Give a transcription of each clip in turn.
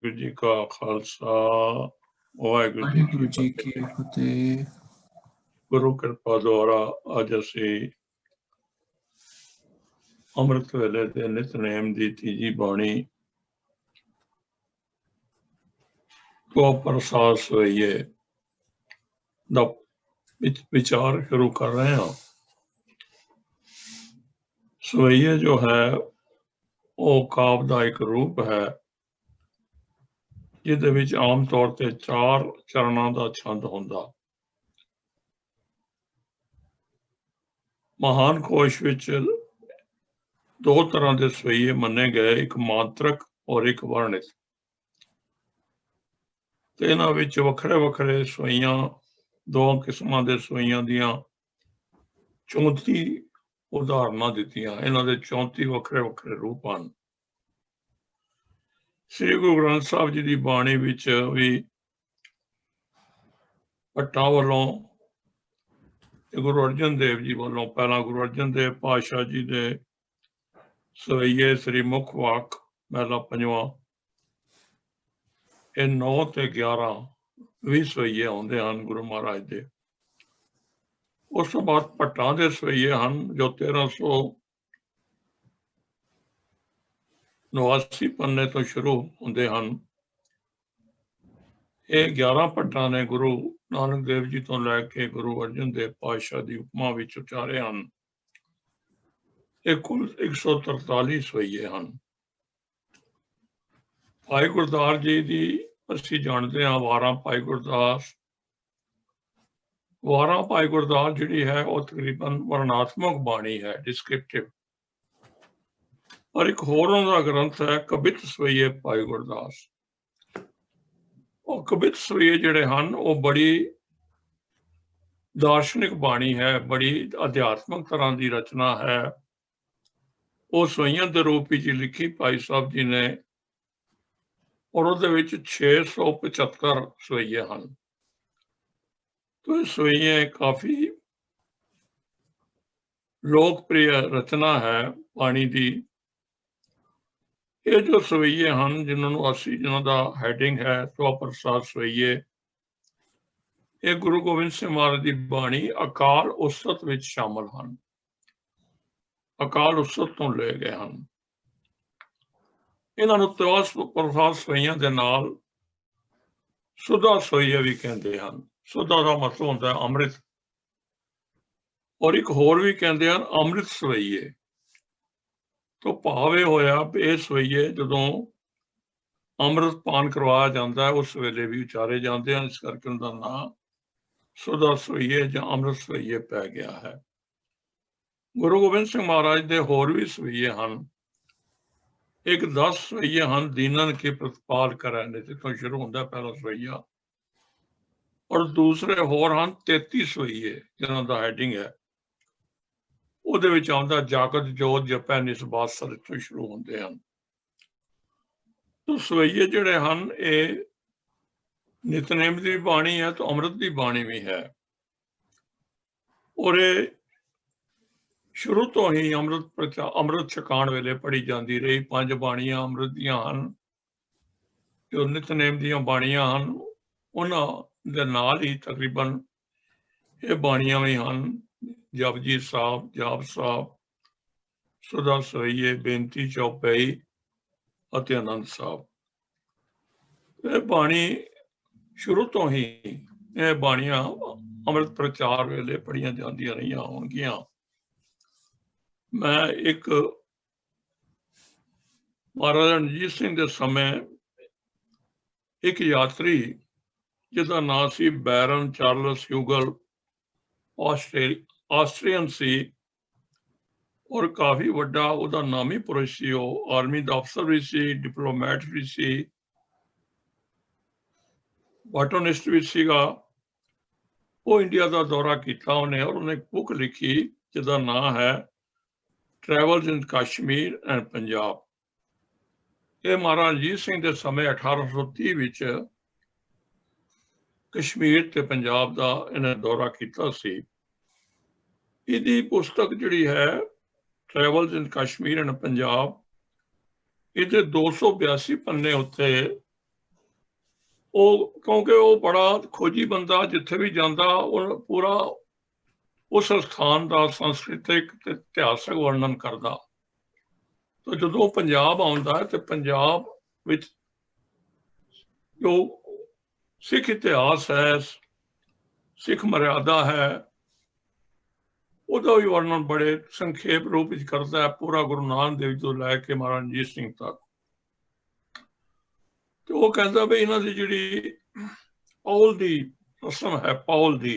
ਵਾਹਿਗੁਰੂ ਜੀ ਕਾ ਖਾਲਸਾ ਵਾਹਿਗੁਰੂ ਜੀ ਕੀ ਵਾਹਿਗੁਰੂ ਜੀ ਕੀ ਫਤਿਹ। ਫਤਿਹ। ਗੁਰੂ ਕਿਰਪਾ ਦੁਆਰਾ ਅੱਜ ਅਸੀਂ ਅੰਮ੍ਰਿਤ ਵੇਲੇ ਦੇ ਨਿਤਨੇਮ ਦੀ ਤੀਜੀ ਬਾਣੀ ਤੋਂ ਪ੍ਰਸਾਦ ਸਵਈਏ ਦਾ ਵਿਚਾਰ ਸ਼ੁਰੂ ਕਰ ਰਹੇ ਹਾਂ। ਸਵਈਏ ਜੋ ਹੈ ਉਹ ਕਾਵਿ ਦਾ ਇੱਕ ਰੂਪ ਹੈ ਜਿਹਦੇ ਵਿੱਚ ਆਮ ਤੌਰ ਤੇ 4 ਚਰਨਾਂ ਦਾ ਛੰਦ ਹੁੰਦਾ। ਮਹਾਨ ਕੋਸ਼ ਵਿੱਚ 2 ਤਰ੍ਹਾਂ ਦੇ ਸਵਈਏ ਮੰਨੇ ਗਏ, ਇੱਕ ਮਾਤਰਕ ਔਰ ਇੱਕ ਵਰਣਿਤ। ਤੇ ਇਹਨਾਂ ਵਿੱਚ ਵੱਖਰੇ ਵੱਖਰੇ ਸਵਈਆਂ, 2 ਕਿਸਮਾਂ ਦੇ ਸਵਈਆਂ ਦੀਆਂ 34 ਉਦਾਹਰਨਾਂ ਦਿੱਤੀਆਂ। ਇਹਨਾਂ ਦੇ 34 ਵੱਖਰੇ ਵੱਖਰੇ ਰੂਪ ਹਨ। ਸ੍ਰੀ ਗੁਰੂ ਗ੍ਰੰਥ ਸਾਹਿਬ ਜੀ ਦੀ ਬਾਣੀ ਵਿੱਚ ਵੀ ਭੱਟਾਂ ਵੱਲੋਂ ਤੇ ਗੁਰੂ ਅਰਜਨ ਦੇਵ ਜੀ ਵੱਲੋਂ, ਪਹਿਲਾਂ ਗੁਰੂ ਅਰਜਨ ਦੇਵ ਪਾਤਸ਼ਾਹ ਜੀ ਦੇ ਸਵਈਏ ਸ੍ਰੀ ਮੁਖ ਵਾਕ ਮਹਿਲਾ ਪੰਜਵਾਂ, ਇਹ 9 ਤੇ 11 20 ਸਵਈਏ ਆਉਂਦੇ ਹਨ ਗੁਰੂ ਮਹਾਰਾਜ ਦੇ। ਉਸ ਤੋਂ ਬਾਅਦ ਭੱਟਾਂ ਦੇ ਸਵਈਏ ਹਨ ਜੋ 1389 ਪੰਨੇ ਤੋਂ ਸ਼ੁਰੂ ਹੁੰਦੇ ਹਨ। ਇਹ 11 ਭੱਟਾਂ ਨੇ ਗੁਰੂ ਨਾਨਕ ਦੇਵ ਜੀ ਤੋਂ ਲੈ ਕੇ ਗੁਰੂ ਅਰਜਨ ਦੇਵ ਪਾਤਸ਼ਾਹ ਦੀ ਉਪਮਾ ਵਿੱਚ ਉਚਾਰੇ ਹਨ। ਇਹ ਕੁੱਲ 143 ਸਵਈਏ ਹਨ। ਭਾਈ ਗੁਰਦਾਸ ਜੀ ਦੀ ਅਸੀਂ ਜਾਣਦੇ ਹਾਂ ਵਾਰਾਂ ਭਾਈ ਗੁਰਦਾਸ। ਵਾਰਾਂ ਭਾਈ ਗੁਰਦਾਸ ਜਿਹੜੀ ਹੈ ਉਹ ਤਕਰੀਬਨ ਵਰਣਾਤਮਕ ਬਾਣੀ ਹੈ, ਡਿਸਕ੍ਰਿਪਟਿਵ। ਪਰ ਇੱਕ ਹੋਰ ਉਹਨਾਂ ਦਾ ਗ੍ਰੰਥ ਹੈ ਕਬਿਤ ਸਵਈਏ ਭਾਈ ਗੁਰਦਾਸ। ਉਹ ਕਬਿਤ ਸਵਈਏ ਜਿਹੜੇ ਹਨ ਉਹ ਬੜੀ ਦਾਰਸ਼ਨਿਕ ਬਾਣੀ ਹੈ, ਬੜੀ ਅਧਿਆਤਮਕ ਤਰ੍ਹਾਂ ਦੀ ਰਚਨਾ ਹੈ। ਉਹ ਸਵਈਆਂ ਦੇ ਰੂਪ ਵਿੱਚ ਲਿਖੀ ਭਾਈ ਸਾਹਿਬ ਜੀ ਨੇ, ਔਰ ਉਹਦੇ ਵਿੱਚ 675 ਸਵਈਏ ਹਨ। तो ਸਵਈਏ ਕਾਫੀ ਲੋਕਪ੍ਰਿਯ ਰਚਨਾ ਹੈ ਬਾਣੀ ਦੀ। ਇਹ ਜੋ ਸਵਈਏ ਹਨ ਜਿਨ੍ਹਾਂ ਦਾ ਹੈਡਿੰਗ ਹੈ ਤੋਂ ਪ੍ਰਸਾਦ ਸਵਈਏ, ਇਹ ਗੁਰੂ ਗੋਬਿੰਦ ਸਿੰਘ ਮਹਾਰਾਜ ਦੀ ਬਾਣੀ ਅਕਾਲ ਉਸਤਤ ਵਿੱਚ ਸ਼ਾਮਲ ਹਨ। ਅਕਾਲ ਉਸਤਤ ਤੋਂ ਲਏ ਗਏ ਹਨ। ਇਹਨਾਂ ਨੂੰ ਪ੍ਰਸਾਦ ਸਵਈਆਂ ਦੇ ਨਾਲ ਸੁਧਾ ਸਵਈਏ ਵੀ ਕਹਿੰਦੇ ਹਨ। ਸੁਧਾ ਦਾ ਮਤਲਬ ਹੁੰਦਾ ਹੈ ਅੰਮ੍ਰਿਤ, ਔਰ ਇੱਕ ਹੋਰ ਵੀ ਕਹਿੰਦੇ ਹਨ ਅੰਮ੍ਰਿਤ ਸਵਈਏ। ਤੋਂ ਭਾਵ ਇਹ ਹੋਇਆ ਵੀ ਇਹ ਸਵਈਏ ਜਦੋਂ ਅੰਮ੍ਰਿਤ ਪਾਨ ਕਰਵਾਇਆ ਜਾਂਦਾ ਹੈ ਉਸ ਵੇਲੇ ਵੀ ਉਚਾਰੇ ਜਾਂਦੇ ਹਨ, ਇਸ ਕਰਕੇ ਉਹਦਾ ਨਾਂ ਸੁਧਾ ਸਵਈਏ ਜਾਂ ਅੰਮ੍ਰਿਤ ਸਵਈਏ ਪੈ ਗਿਆ ਹੈ। ਗੁਰੂ ਗੋਬਿੰਦ ਸਿੰਘ ਮਹਾਰਾਜ ਦੇ ਹੋਰ ਵੀ ਸਵਈਏ ਹਨ। ਇੱਕ 10 ਸਵਈਏ ਹਨ ਦੀਨਨ ਕੀ ਪ੍ਰਤਪਾਲ ਕਰੈ, ਜਿੱਥੋਂ ਸ਼ੁਰੂ ਹੁੰਦਾ ਪਹਿਲਾ ਸਵਈਆ, ਔਰ ਦੂਸਰੇ ਹੋਰ ਹਨ 33 ਸਵਈਏ ਜਿਹਨਾਂ ਦਾ ਹੈਡਿੰਗ ਹੈ। ਉਹਦੇ ਵਿੱਚ ਆਉਂਦਾ ਜਾਗਤ ਜੋਤ ਜਪੈ ਨਿਸਬਾਸਰ, ਇੱਥੋਂ ਸ਼ੁਰੂ ਹੁੰਦੇ ਹਨ। ਤੋ ਸਵਈਏ ਜਿਹੜੇ ਹਨ ਇਹ ਨਿਤਨੇਮ ਦੀ ਬਾਣੀ ਹੈ ਤਾਂ ਅੰਮ੍ਰਿਤ ਦੀ ਬਾਣੀ ਵੀ ਹੈ, ਔਰ ਇਹ ਸ਼ੁਰੂ ਤੋਂ ਹੀ ਅੰਮ੍ਰਿਤ ਛਕਾਉਣ ਵੇਲੇ ਪੜ੍ਹੀ ਜਾਂਦੀ ਰਹੀ। 5 ਬਾਣੀਆਂ ਅੰਮ੍ਰਿਤ ਦੀਆਂ ਹਨ ਜੋ ਨਿਤਨੇਮ ਦੀਆਂ ਬਾਣੀਆਂ ਹਨ। ਉਹਨਾਂ ਦੇ ਨਾਲ ਹੀ ਤਕਰੀਬਨ ਇਹ ਬਾਣੀਆਂ ਵੀ ਹਨ ਜਪਜੀ ਸਾਹਿਬ, ਜਾਪ ਸਾਹਿਬ, ਸੁਧਾ ਸਵਈਏ, ਬੇਨਤੀ ਚੌਪਈ ਅਤੇ ਆਨੰਦ ਸਾਹਿਬ। ਇਹ ਬਾਣੀ ਸ਼ੁਰੂ ਤੋਂ ਹੀ ਇਹ ਬਾਣੀਆਂ ਅੰਮ੍ਰਿਤ ਪ੍ਰਚਾਰ ਵੇਲੇ ਪੜ੍ਹੀਆਂ ਜਾਂਦੀਆਂ ਰਹੀਆਂ ਹੋਣਗੀਆਂ। ਮੈਂ ਇੱਕ ਮਹਾਰਾਜਾ ਰਣਜੀਤ ਸਿੰਘ ਦੇ ਸਮੇਂ ਇੱਕ ਯਾਤਰੀ ਜਿਹਦਾ ਨਾਂ ਸੀ ਬੈਰਨ ਚਾਰਲਸ ਹਿਊਗਲ, ਆਸਟਰੀਅਨ ਸੀ ਔਰ ਕਾਫੀ ਵੱਡਾ ਉਹਦਾ ਨਾਮੀ ਪੁਰਸ਼ ਸੀ। ਉਹ ਆਰਮੀ ਦਾ ਅਫਸਰ ਵੀ ਸੀ, ਡਿਪਲੋਮੈਟ ਵੀ ਸੀ, ਬਾਟੋਨਿਸਟ ਵੀ ਸੀਗਾ। ਉਹ ਇੰਡੀਆ ਦਾ ਦੌਰਾ ਕੀਤਾ ਉਹਨੇ, ਔਰ ਉਹਨੇ ਇੱਕ ਬੁੱਕ ਲਿਖੀ ਜਿਹਦਾ ਨਾਂ ਹੈ travels in Kashmir and Punjab. ਇਹ ਮਹਾਰਾਜਾ ਰਣਜੀਤ ਸਿੰਘ ਦੇ ਸਮੇਂ 1830 ਵਿੱਚ ਕਸ਼ਮੀਰ ਤੇ ਪੰਜਾਬ ਦਾ ਇਹਨੇ ਦੌਰਾ ਕੀਤਾ ਸੀ। ਇਹਦੀ ਪੁਸਤਕ ਜਿਹੜੀ ਹੈ travels in Kashmir and Punjab, ਇਹਦੇ 282 ਪੰਨੇ ਉੱਤੇ क्योंकि वो बड़ा खोजी बंदा, जिथे भी जाता पूरा उस स्थान का सांस्कृतिक ते इतिहासक वर्णन करता। तो जो पंजाब आउंदा है तो पंजाब विच जो सिख इतिहास है, सिख मर्यादा है, ਉਹਦਾ भी वर्णन बड़े संखेप रूप में करता है, पूरा गुरु नानक देव तो लैके महाराज रणजीत सिंह तक। तो वो कहता भी इन्हों की जी पौल की रस्म है, पौल की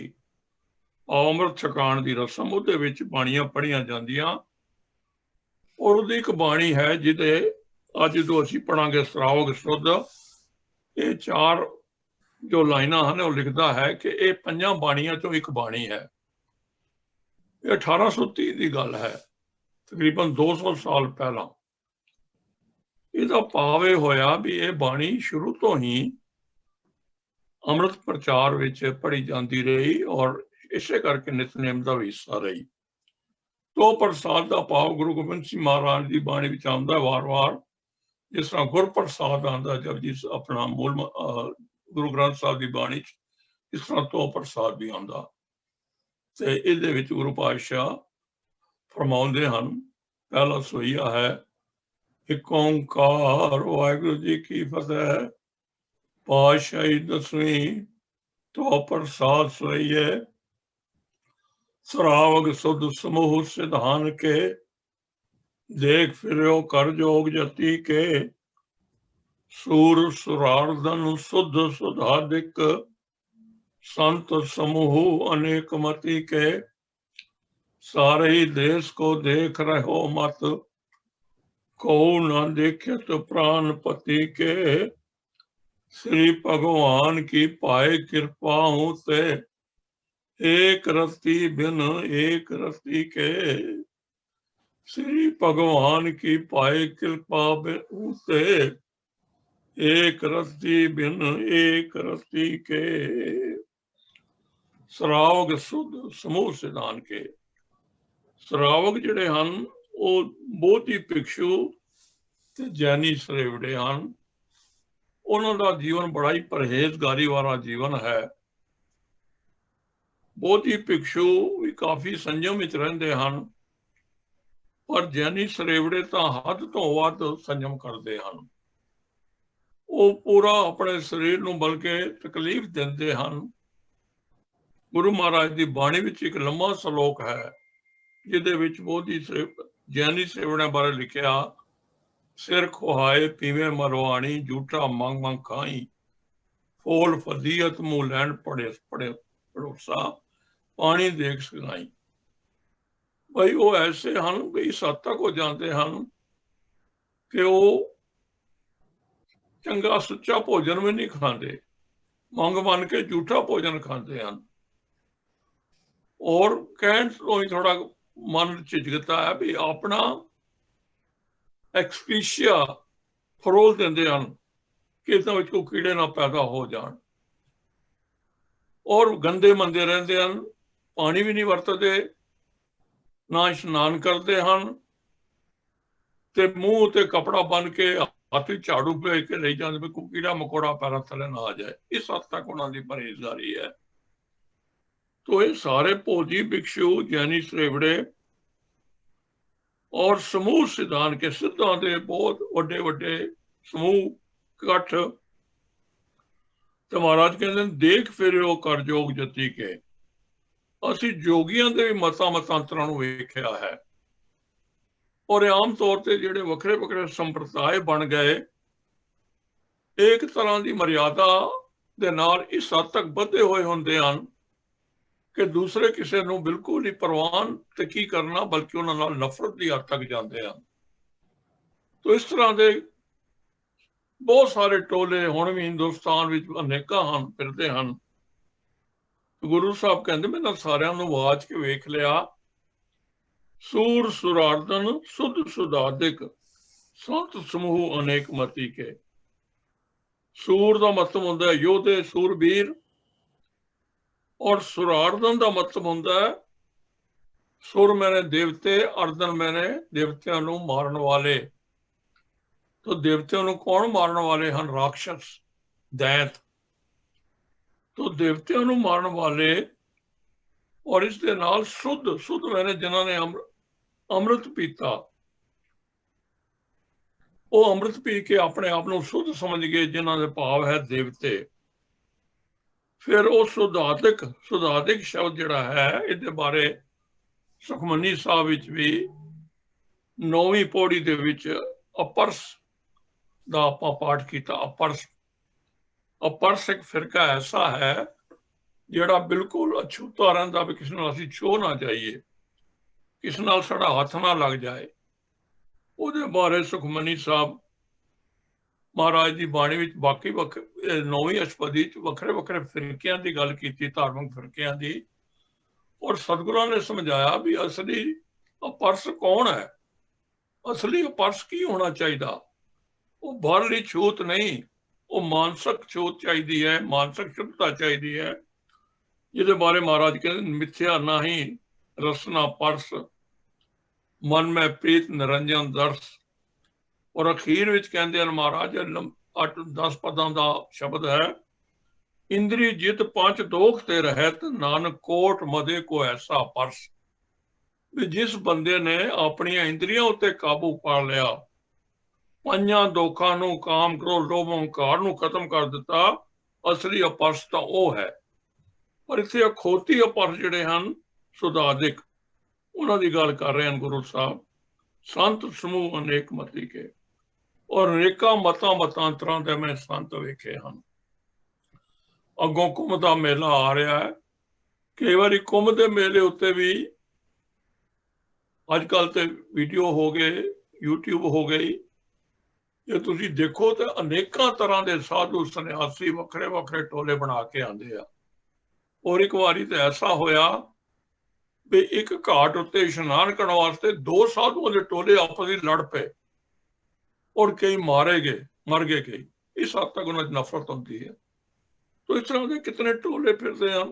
अमृत छकाण की रस्म, ਉਹਦੇ ਵਿੱਚ ਬਾਣੀਆਂ ਪੜ੍ਹੀਆਂ ਜਾਂਦੀਆਂ। और ਉਹਦੀ ਇੱਕ ਬਾਣੀ है ਜਿਹਦੇ ਅੱਜ जो ਅਸੀਂ ਪੜਾਂਗੇ ਸਰਾਵਗ ਸੁਧ, ਇਹ 4 जो ਲਾਈਨਾਂ ਹਨ ਉਹ ਲਿਖਦਾ ਹੈ ਕਿ ਇਹ 5 ਬਾਣੀਆਂ ਚੋਂ ਇੱਕ ਬਾਣੀ है। ਇਹ 1830 ਦੀ ਗੱਲ है, तकरीबन 200 साल पहला। ਇਹਦਾ ਭਾਵ ਇਹ ਹੋਇਆ ਵੀ ਇਹ ਬਾਣੀ ਸ਼ੁਰੂ ਤੋਂ ਹੀ ਅੰਮ੍ਰਿਤ ਪ੍ਰਚਾਰ ਵਿੱਚ ਪੜ੍ਹੀ ਜਾਂਦੀ ਰਹੀ ਔਰ ਇਸੇ ਕਰਕੇ ਨਿਤਨੇਮ ਦਾ ਵੀ ਹਿੱਸਾ ਰਹੀ। ਤੋ ਪ੍ਰਸਾਦ ਦਾ ਭਾਵ ਗੁਰੂ ਗੋਬਿੰਦ ਸਿੰਘ ਮਹਾਰਾਜ ਦੀ ਬਾਣੀ ਵਿੱਚ ਆਉਂਦਾ ਵਾਰ-ਵਾਰ, ਜਿਸ ਤਰ੍ਹਾਂ ਗੁਰਪ੍ਰਸਾਦ ਆਉਂਦਾ ਜਪਜੀ ਆਪਣਾ ਮੂਲ ਗੁਰੂ ਗ੍ਰੰਥ ਸਾਹਿਬ ਦੀ ਬਾਣੀ 'ਚ, ਇਸ ਤਰ੍ਹਾਂ ਤੋ ਪ੍ਰਸਾਦ ਵੀ ਆਉਂਦਾ। ਤੇ ਇਹਦੇ ਵਿੱਚ ਗੁਰੂ ਪਾਤਸ਼ਾਹ ਫਰਮਾਉਂਦੇ ਹਨ, ਪਹਿਲਾ ਸੋਈਆ ਹੈ ਇੱਕ ਓਂਕਾਰ ਵਾਹਿਗੁਰੂ ਜੀ ਕੀ ਫਤਿਹ, ਪਾਤਸ਼ਾਹੀ ਦਸਵੀਂ ਤੋ ਪ੍ਰਸਾਦ ਸੋਈਏ, ਸਰਾਵਗ ਸੁਧ ਸਮੂਹ ਸਿਧਾਨ ਕੇ, ਦੇਖ ਫਿਰਿਓ ਕਰ ਜੋਗ ਜਤੀ ਕੇ, ਸੂਰ ਸੁਰਾਰਦਨ ਸੁਧ ਸੁਧਾਦਿਕ, संत समूह अनेक मति के, सारे ही देश को देख रहो मत, को न देखत प्राण पति के, श्री भगवान की पाए कृपा हूं ते, एक रति बिन एक रति के, श्री भगवान की पाए कृपा हूं ते, एक रति बिन एक रति के। ਸਰਾਵਗ ਸੁਧ ਸਮੂਹ ਸਿਧਾਨ ਕੇ, ਸਰਾਵਗ ਜਿਹੜੇ ਹਨ ਉਹ ਬੋਧੀ ਭਿਕਸ਼ੂ ਤੇ ਜੈਨੀ ਸਰੇਵੜੇ ਹਨ। ਉਹਨਾਂ ਦਾ ਜੀਵਨ ਬੜਾ ਹੀ ਪਰਹੇਜ਼ਗਾਰੀ ਵਾਲਾ ਜੀਵਨ ਹੈ। ਬੋਧੀ ਭਿਕਸ਼ੂ ਵੀ ਕਾਫੀ ਸੰਜਮ ਵਿੱਚ ਰਹਿੰਦੇ ਹਨ, ਪਰ ਜੈਨੀ ਸਰੇਵੜੇ ਤਾਂ ਹੱਦ ਤੋਂ ਵੱਧ ਸੰਜਮ ਕਰਦੇ ਹਨ। ਉਹ ਪੂਰਾ ਆਪਣੇ ਸਰੀਰ ਨੂੰ ਬਲਕਿ ਤਕਲੀਫ ਦਿੰਦੇ ਹਨ। ਗੁਰੂ ਮਹਾਰਾਜ ਦੀ ਬਾਣੀ ਵਿੱਚ ਇੱਕ ਲੰਮਾ ਸ਼ਲੋਕ ਹੈ ਜਿਹਦੇ ਵਿੱਚ ਬੋਧੀ ਜੈਨੀ ਸੇਵੜਿਆਂ ਬਾਰੇ ਲਿਖਿਆ, ਸਿਰ ਖੁਹਾਏ ਪੀਵੇ ਮਰਵਾਣੀ, ਝੂਠਾ ਮੰਗ ਮੰਗ ਖਾਈ, ਫੋਲ ਫਦੀਅਤ ਮੂੰਹ ਲੈਣ ਪੜੋਸਾ, ਪਾਣੀ ਦੇਖ ਸਕਾਈ। ਭਾਈ ਉਹ ਐਸੇ ਹਨ ਵੀ ਇਸ ਹੱਦ ਤੱਕ ਹੋ ਜਾਂਦੇ ਹਨ ਕਿ ਉਹ ਚੰਗਾ ਸੁੱਚਾ ਭੋਜਨ ਵੀ ਨਹੀਂ ਖਾਂਦੇ, ਮੰਗ ਮੰਨ ਕੇ ਝੂਠਾ ਭੋਜਨ ਖਾਂਦੇ ਹਨ। और कहण तो ही थोड़ा मन झिझकता है भी अपना एक्सपीशिया फरोल देंदे हैं कि इतना कोई कीड़े ना पैदा हो जान, और गंदे मंदे रहंदे हैं, पानी भी नहीं वरतते, ना इशनान करते हैं, ते मूँह ते कपड़ा बन के हाथ झाड़ू भेज के ले जाते भी कोई कीड़ा मकोड़ा पैरों थले ना आ जाए। इस हद तक उन्होंने परहेजगारी है। तो ये सारे भोजी भिक्षु जैनी श्रेवड़े और समूह सिद्धांत के सिद्धां दे बहुत वड्डे वड्डे समूह इकट्ठ, तो महाराज कहते देख फिरियो कर जोग जति के। असी जोगियां दे भी मतां मतांतरां नूं वेखिया है, और आम तौर ते जिहड़े वखरे वखरे संप्रदाय बन गए, एक तरह की मर्यादा दे नाल इस हद तक बधे हुए हुंदे हन कि दूसरे किसी को बिल्कुल ही परवान ते की करना, बल्कि उन्होंने नफरत की हद तक जाते हैं। तो इस तरह के बहुत सारे टोले हुण भी हिंदुस्तान में अनेका हैं, फिरते हैं। गुरु साहब कहते मैं सारिਆਂ ਨੂੰ वाच के वेख लिया, सूर सुरार्दन सुध सुधादिक, संत समूह अनेक मति के। सूर का मतलब होता है योधे सूरबीर, और सुरार्दन का मतलब होता है सुर मैंने देवते, अर्दन मैंने देवतियों को मारन वाले। तो देवतियों को कौन मारन वाले हैं? राक्षस, दैत। तो देवतियां नूं मारन वाले और इस दे नाल शुद्ध शुद्ध मैंने जिन्हां ने अमृत पीता, वो अमृत पी के अपने आप को शुद्ध समझ गए, जिन्हां दे भाव है देवते। फिर वो सुधातिक शब्द जिहड़ा है, इहदे बारे सुखमनी साहब विच भी 9वीं पौड़ी दे विच अपरस दा आपां पाठ कीता। अपरस एक फिरका ऐसा है जिहड़ा बिल्कुल अछूता रहिंदा, भी किसी नाल असीं छो ना जाइए, किसी नाल साडा हथ ना लग जाए। ਉਹਦੇ बारे सुखमनी साहब महाराज की बाणी विच बाकी 9वीं अष्टपदी च वखरे वखरे फिरकियां की गल की, धार्मिक फिरकियां की। और सतगुरां ने समझाया भी असली अपरस कौन है, असली अपरस की होना चाहिए। वो बाहरली छूत नहीं, वो मानसिक छूत चाहिए है, मानसिक शुद्धता चाहिए है, जिहदे बारे महाराज कहते मिथ्या नाही रसना परस, मन में प्रीत निरंजन दर्श। और अखीर विच कहते हैं महाराज 8-10 पदां दा शब्द है, इंद्री जित पंच दोख ते रहत, नानक कोट मदे को ऐसा परस। भी जिस बंदे ने अपनी इंद्रियां उत्ते काबू पा लिया, पंजां दोखां नूं काम क्रोध लोभ अहंकार नूं खत्म कर दिता, असली अपरस तां ओह है। पर इत्थे अखोती अपरस जिहड़े हन सुधादिक, उन्हां दी गल कर रहे हैं गुरु साहब। संत समूह अनेक मती के, और अनेकां मतांतरां दे मैं संत वेखे हन। अगों कुंभ दा मेला आ रहा है, कई बारी कुंभ दे मेले उत्ते भी अजकल ते वीडियो हो गए, यूट्यूब हो गई, जे तुसीं देखो तो अनेकां तरह के साधु सन्यासी वखरे वखरे टोले बना के आंदे आ। और एक बारी तो ऐसा होया भी एक घाट उत्ते इशनान करने वास्ते 2 साधुओं के टोले आपस में लड़ पे, और कई मारे गए, मर गए कई। इस हद तक उन्हें नफरत होती है। तो इस तरह के कितने टोले फिरते हैं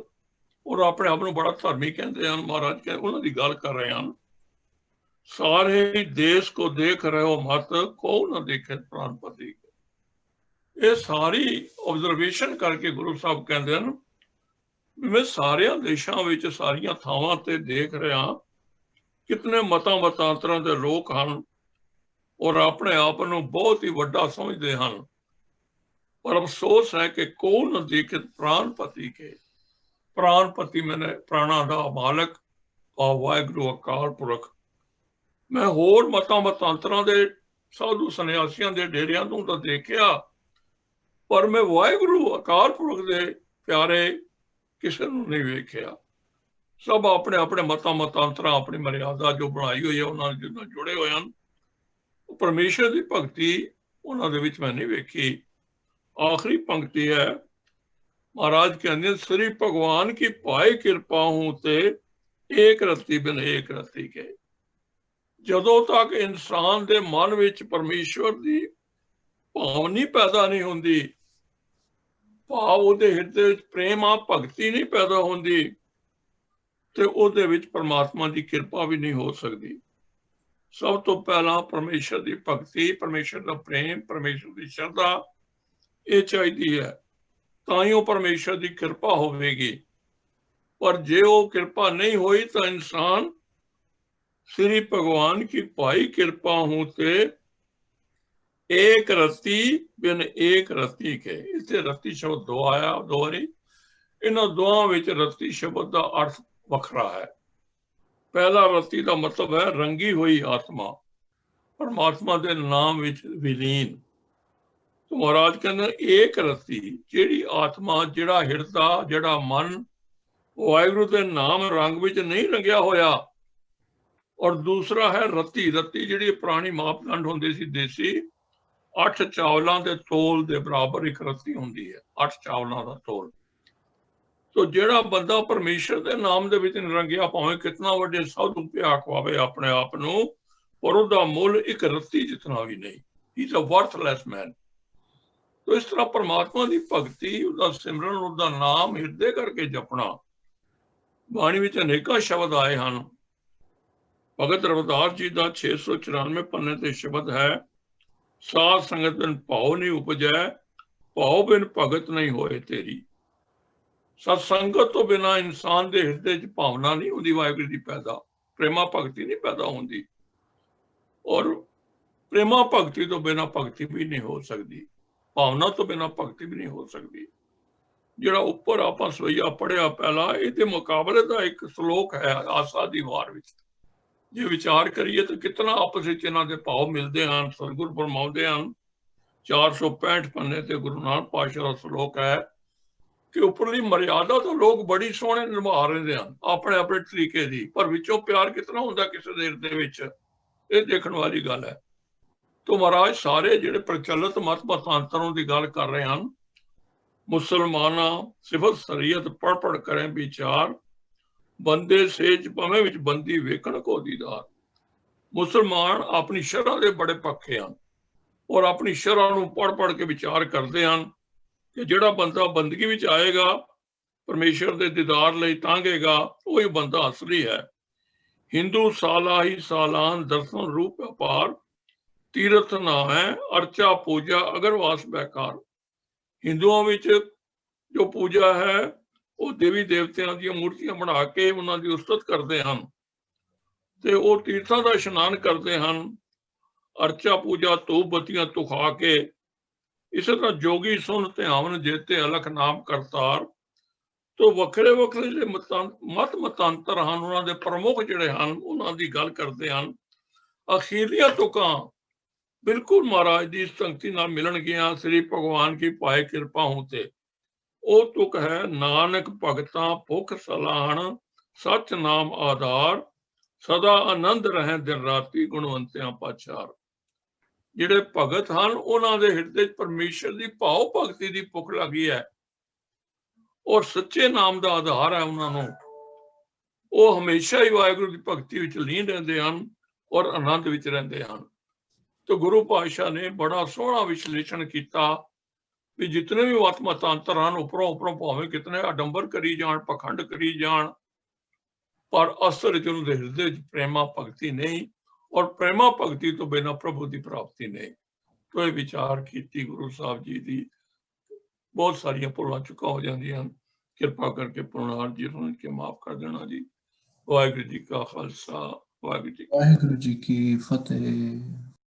और अपने आप को बड़ा धर्मी कहते हैं। महाराज कह उन्होंने गल कर रहे हैं, सारे देश को देख रहे हो मत, को ना देखे प्राणपति। ये सारी ऑब्जर्वेशन करके गुरु साहब कहते हैं मैं सारे देशों में सारिया थावां ते देख रहा कितने मतांतरां के लोग हैं और अपने आप को बहुत ही वड्डा समझते हैं। पर अफसोस है कि को न देखे प्राणपति के। प्राणपति मैंने प्राणा का मालक और वाहिगुरु अकाल पुरख। मैं होर मतांतरां के साधु सन्यासियों के डेरिया तो देखिया, पर मैं वाहिगुरु अकाल पुरख के प्यारे किसी को नहीं वेख्या। सब अपने अपने मतांतरां अपनी मर्यादा जो बनाई हुई है उन्होंने जिन्होंने जुड़े हुए हैं, परमेश्वर की भगती उन्होंने विच मैं नहीं वेखी। आखिरी पंक्ति है, महाराज कहते श्री भगवान की पाई कृपा हूं ते एक रत्ती बिन एक रत्ती के। जदों तक इंसान के मन विच परमेश्वर की भावनी पैदा नहीं होंदी, भाव उहदे हिरदे विच प्रेम आ भगती नहीं पैदा होंदी, ते उहदे विच परमात्मा की कृपा भी नहीं हो सकती। सब तो पहला परमेश्वर की भगती, परमेश्वर का प्रेम, परमेश्वर की श्रद्धा ये चाहिए है, ताइयों परमेश्वर की कृपा होगी। पर जे वो कृपा नहीं हुई तो इंसान श्री भगवान की पाई कृपा हूं ते एक रत्ती बिन एक रत्ती के। इसे रत्ती शब्द दो आया, दो बारी। इन्हों दोवां विच रत्ती शब्द का अर्थ वखरा है। पहला रत्ती का मतलब है रंगी हुई आत्मा, परमात्मा के नाम विच विलीन। तो महाराज कहते एक रत्ती जिहड़ी आत्मा, जिहड़ा हिरदा, जिहड़ा मन वाहिगुरु के नाम रंग विच नहीं रंगिया होया। और दूसरा है रत्ती। रत्ती जिहड़ी पुरानी मापदंड होंदी सी देसी, 8 चावलों के तोल के बराबर एक रत्ती होंदी है, 8 चावलों का तोल। तो जिहड़ा बंदा परमेश्वर के नाम दे विच नहीं रंगिया, भावें कितना वड्डे साधु पिया खवावे अपने आप नूं, पर उहदा मुल एक रत्ती जितना भी नहीं। He is a worthless man. तो इस तरह परमात्मा की भगती, उसका सिमरन, उसका नाम हिरदे करके जपना। बाणी विच अनेका शब्द आए हैं। भगत रविदास जी का 694 पन्ने ते शब्द है, साध संगत बिन भाव नहीं उपजै, भाव बिन भगत नहीं होए तेरी। सत्संगत तो बिना इंसान के हिरदे च भावना नहीं होंदी वाहिगुरू दी पैदा, प्रेमा भगती नहीं पैदा होंदी, और प्रेमा भगती तो बिना भगती भी नहीं हो सकती, भावना तो बिना भगती भी नहीं हो सकती। ਜਿਹੜਾ ਉੱਪਰ ਆਪਾਂ ਸਵਈਆ ਪੜਿਆ ਪਹਿਲਾ, ਇਹਦੇ ਮੁਕਾਬਲੇ ਦਾ ਇੱਕ ਸ਼ਲੋਕ ਹੈ ਆਸਾ ਦੀ ਵਾਰ ਵਿੱਚ। ਜੇ ਵਿਚਾਰ ਕਰੀਏ ਤਾਂ ਕਿਤਨਾ ਆਪਸ ਵਿੱਚ ਇਹਨਾਂ ਦੇ ਭਾਵ ਮਿਲਦੇ ਹਨ। ਸਤਿਗੁਰ ਫਰਮਾਉਂਦੇ ਹਨ 465 ਪੰਨੇ ਤੇ ਗੁਰੂ ਨਾਨਕ ਪਾਤਸ਼ਾਹ ਦਾ ਸ਼ਲੋਕ ਹੈ ਕਿ ਉੱਪਰਲੀ ਮਰਿਆਦਾ ਤਾਂ ਲੋਕ ਬੜੀ ਸੋਹਣੇ ਨਿਭਾ ਰਹੇ ਹਨ ਆਪਣੇ ਆਪਣੇ ਤਰੀਕੇ ਦੀ, ਪਰ ਵਿੱਚੋਂ ਪਿਆਰ ਕਿਤਨਾ ਹੁੰਦਾ ਕਿਸੇ ਦੇ ਹਿਰਦੇ ਵਿੱਚ, ਇਹ ਦੇਖਣ ਵਾਲੀ ਗੱਲ ਹੈ। तो महाराज सारे ਜਿਹੜੇ ਪ੍ਰਚਲਿਤ ਮਤ ਮਤਾਂਤਰਾਂ ਦੀ ਗੱਲ ਕਰ ਰਹੇ ਹਨ, ਮੁਸਲਮਾਨਾਂ ਸਿਫਤ ਸ਼ਰੀਅਤ ਪੜ ਕਰੇ ਵਿਚਾਰ, ਬੰਦੇ ਸੇਜ ਭਵੇਂ ਵਿੱਚ ਬੰਦੀ ਵੇਖਣ ਕੋ ਦੀਦਾਰ। ਮੁਸਲਮਾਨ ਆਪਣੀ ਸ਼ਰ੍ਹਾ ਦੇ ਬੜੇ ਪੱਕੇ ਹਨ ਔਰ ਆਪਣੀ ਸ਼ਰ੍ਹਾ ਨੂੰ ਪੜ ਕੇ ਵਿਚਾਰ ਕਰਦੇ ਹਨ ਕਿ ਜਿਹੜਾ ਬੰਦਾ ਬੰਦਗੀ ਵਿੱਚ ਆਏਗਾ, ਪਰਮੇਸ਼ਰ ਦੇ ਦੀਦਾਰ ਲਈ ਤਾਂਗੇਗਾ, ਉਹੀ ਬੰਦਾ ਅਸਲੀ ਹੈ। ਹਿੰਦੂ ਸਾਲਾ ਹੀ ਸਾਲਾਨ ਦਰਸ਼ਨ ਰੂਪ ਅਪਾਰ, ਤੀਰਥ ਨਾ ਹੈ ਅਰਚਾ ਪੂਜਾ ਅਗਰਵਾਸ ਬੇਕਾਰ। ਹਿੰਦੂਆਂ ਵਿੱਚ ਜੋ ਪੂਜਾ ਹੈ ਉਹ ਦੇਵੀ ਦੇਵਤਿਆਂ ਦੀਆਂ ਮੂਰਤੀਆਂ ਬਣਾ ਕੇ ਉਹਨਾਂ ਦੀ ਉਸਤਤ ਕਰਦੇ ਹਨ ਤੇ ਉਹ ਤੀਰਥਾਂ ਦਾ ਇਸ਼ਨਾਨ ਕਰਦੇ ਹਨ, ਅਰਚਾ ਪੂਜਾ ਧੂਪ ਬੱਤੀਆਂ ਤੁਖਾ ਕੇ। ਇਸੇ ਤਰ੍ਹਾਂ ਜੋਗੀ ਸੁਨ ਧਿਆਵਨ ਜੇਤੇ ਅਲਖ ਨਾਮ ਕਰਤਾਰ। ਤੋ ਵੱਖਰੇ ਵੱਖਰੇ ਜਿਹੜੇ ਮਤ ਮਤਾਂਤਰ ਹਨ, ਉਹਨਾਂ ਦੇ ਪ੍ਰਮੁੱਖ ਜਿਹੜੇ ਹਨ, ਉਹਨਾਂ ਦੀ ਗੱਲ ਕਰਦੇ ਹਨ। ਅਖੀਰਲੀਆਂ ਤੁਕਾਂ ਬਿਲਕੁਲ ਮਹਾਰਾਜ ਦੀ ਸੰਗਤੀ ਨਾਲ ਮਿਲਣਗੀਆਂ। ਸ੍ਰੀ ਭਗਵਾਨ ਕੀ ਪਾਏ ਕਿਰਪਾ ਹੋਂ ਤੇ ਉਹ ਤੁਕ ਹੈ ਨਾਨਕ ਭਗਤਾਂ ਭੁੱਖ ਸਲਾਹਣ, ਸੱਚ ਨਾਮ ਆਧਾਰ, ਸਦਾ ਆਨੰਦ ਰਹੇ ਦਿਨ ਰਾਤੀ ਗੁਣਵੰਤਿਆਂ ਪਾਛਾਰ। ਜਿਹੜੇ ਭਗਤ ਹਨ ਉਹਨਾਂ ਦੇ ਹਿਰਦੇ ਚ ਪਰਮੇਸ਼ਰ ਦੀ ਭਾਵ ਭਗਤੀ ਦੀ ਭੁੱਖ ਲੱਗੀ ਹੈ ਔਰ ਸੱਚੇ ਨਾਮ ਦਾ ਆਧਾਰ ਹੈ ਉਹਨਾਂ ਨੂੰ। ਉਹ ਹਮੇਸ਼ਾ ਹੀ ਵਾਹਿਗੁਰੂ ਦੀ ਭਗਤੀ ਵਿੱਚ ਲੀਨ ਰਹਿੰਦੇ ਹਨ ਔਰ ਆਨੰਦ ਵਿੱਚ ਰਹਿੰਦੇ ਹਨ। ਤੇ ਗੁਰੂ ਪਾਤਸ਼ਾਹ ਨੇ ਬੜਾ ਸੋਹਣਾ ਵਿਸ਼ਲੇਸ਼ਣ ਕੀਤਾ ਵੀ ਜਿਤਨੇ ਵੀ ਮਤ ਮਤਾਂਤਰ ਹਨ, ਉੱਪਰੋਂ ਭਾਵੇਂ ਕਿਤਨੇ ਅਡੰਬਰ ਕਰੀ ਜਾਣ, ਪਖੰਡ ਕਰੀ ਜਾਣ, ਪਰ ਅਸਲ ਵਿੱਚ ਉਹਨਾਂ ਦੇ ਹਿਰਦੇ ਵਿੱਚ ਪ੍ਰੇਮਾ ਭਗਤੀ ਨਹੀਂ, ਔਰ ਪ੍ਰੇਮਾ ਭਗਤੀ ਤੋਂ ਬਿਨਾਂ ਪ੍ਰਭੂ ਦੀ ਪ੍ਰਾਪਤੀ ਨਹੀਂ। ਤੋ ਇਹ ਵਿਚਾਰ ਕੀਤੀ ਗੁਰੂ ਸਾਹਿਬ ਜੀ ਦੀ। ਬਹੁਤ ਸਾਰੀਆਂ ਭੁੱਲਾਂ ਚੁੱਕਾਂ ਹੋ ਜਾਂਦੀਆਂ ਹਨ, ਕਿਰਪਾ ਕਰਕੇ ਪੁਰਨਾਰ ਜੀ ਨੂੰ ਕੇ ਮਾਫ ਕਰ ਦੇਣਾ ਜੀ। ਵਾਹਿਗੁਰੂ ਜੀ ਕਾ ਖਾਲਸਾ, ਵਾਹਿਗੁਰੂ ਜੀ ਕੀ ਫਤਿਹ।